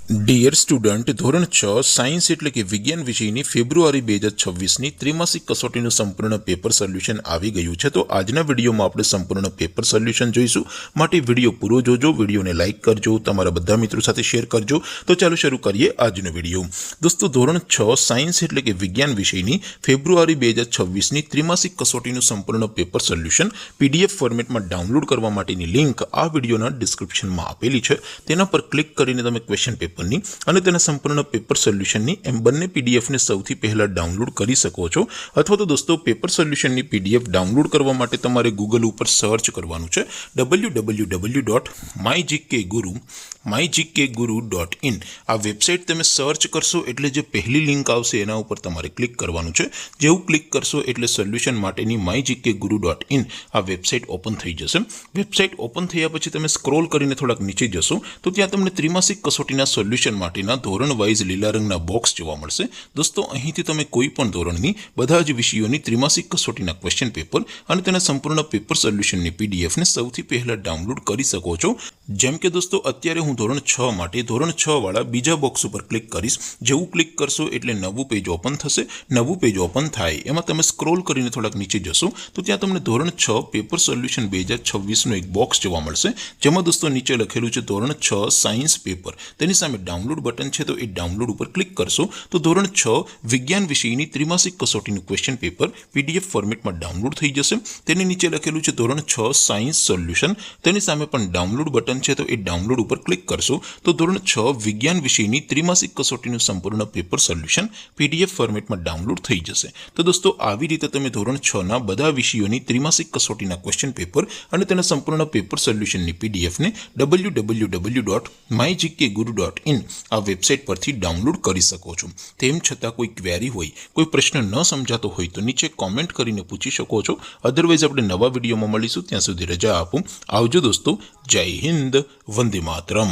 Dear student, ધોરણ 6 science એટલે કે વિજ્ઞાન વિષયની ફેબ્રુઆરી 2026ની ત્રિમાસિક કસોટીનું સંપૂર્ણ પેપર સોલ્યુશન આવી ગયું છે। તો આજના વિડીયોમાં આપણે સંપૂર્ણ પેપર સોલ્યુશન જોઈશું। માટે વિડીયો પૂરો જોજો, વિડીયોને લાઇક કરજો, તમારા બધા મિત્રો સાથે શેર કરજો। તો ચાલો શરૂ કરીએ આજનો વિડીયો। દોસ્તો, ધોરણ 6 સાયન્સ એટલે કે વિજ્ઞાન વિષયની ફેબ્રુઆરી 2026ની ત્રિમાસિક કસોટીનું સંપૂર્ણ પેપર સોલ્યુશન PDF ફોર્મેટમાં ડાઉનલોડ કરવા માટેની લિંક આ વિડીયોના ડિસ્ક્રિપ્શનમાં આપેલી છે। તેના પર ક્લિક કરીને તમે ક્વેશ્ચન પેપર અને તેના સંપૂર્ણ પેપર સોલ્યુશનની એમ બંને પીડીએફને સૌથી પહેલા ડાઉનલોડ કરી શકો છો। અથવા તો દોસ્તો, પેપર સોલ્યુશનની પીડીએફ ડાઉનલોડ કરવા માટે તમારે ગૂગલ ઉપર સર્ચ કરવાનું છે www.mygkguru.in। આ વેબસાઇટ તમે સર્ચ કરશો એટલે જે પહેલી લિંક આવશે એના ઉપર તમારે ક્લિક કરવાનું છે। જેવું ક્લિક કરશો એટલે સોલ્યુશન માટેની mygkguru.in આ વેબસાઇટ ઓપન થઈ જશે। વેબસાઇટ ઓપન થયા પછી તમે સ્ક્રોલ કરીને થોડાક નીચે જશો તો ત્યાં તમને ત્રિમાસિક કસોટીના સોલ્યુશન માટેના ધોરણ વાઇઝ લીલા રંગના બોક્સ જોવા મળશે। દોસ્તો, અહીંથી તમે કોઈ પણ ધોરણની બધા જ વિષયોની ત્રિમાસિક કસોટીના ક્વેશ્ચન પેપર અને તેના સંપૂર્ણ પેપર સોલ્યુશનની પીડીએફને સૌથી પહેલા ડાઉનલોડ કરી શકો છો। જેમ કે દોસ્તો, અત્યારે હું ધોરણ 6 માટે ધોરણ 6 વાળા બીજા બોક્સ ઉપર ક્લિક કરીશ। જેવું ક્લિક કરશો એટલે નવું પેજ ઓપન થશે। નવું પેજ ઓપન થાય એમાં તમે સ્ક્રોલ કરીને થોડાક નીચે જશો તો ત્યાં તમને ધોરણ 6 પેપર સોલ્યુશન 2026નું એક બોક્સ જોવા મળશે, જેમાં દોસ્તો નીચે લખેલું છે ધોરણ 6 સાયન્સ પેપર। તેની સામે ડાઉનલોડ બટન છે, તો એ ડાઉનલોડ ઉપર ક્લિક કરશો તો ધોરણ 6 વિજ્ઞાન વિષયની ત્રિમાસિક કસોટીનું ક્વેશ્ચન પેપર PDF ફોર્મેટમાં ડાઉનલોડ થઈ જશે। તેની નીચે લખેલું છે ધોરણ 6 સાયન્સ સોલ્યુશન। તેની સામે પણ ડાઉનલોડ બટન છે, તો એ ડાઉનલોડ ઉપર ક્લિક કરશો તો ધોરણ 6 વિજ્ઞાન વિષયની ત્રિમાસિક કસોટીનું સંપૂર્ણ પેપર સોલ્યુશન PDF ફોર્મેટમાં ડાઉનલોડ થઈ જશે। તો દોસ્તો, આવી રીતે તમે ધોરણ 6ના બધા વિષયોની ત્રિમાસિક કસોટીના ક્વેશ્ચન પેપર અને તેના સંપૂર્ણ પેપર સોલ્યુશનની પીડીએફને www.mygkguru.in આ વેબસાઇટ પરથી ડાઉનલોડ કરી શકો છો। તેમ છતાં કોઈ ક્વેરી હોય, કોઈ પ્રશ્ન ન સમજાતો હોય તો નીચે કોમેન્ટ કરીને પૂછી શકો છો। અધરવાઇઝ આપણે નવા વિડીયોમાં મળીશું, ત્યાં સુધી રજા આપો। આવજો દોસ્તો, જય હિન્દ, વંદે માતરમ।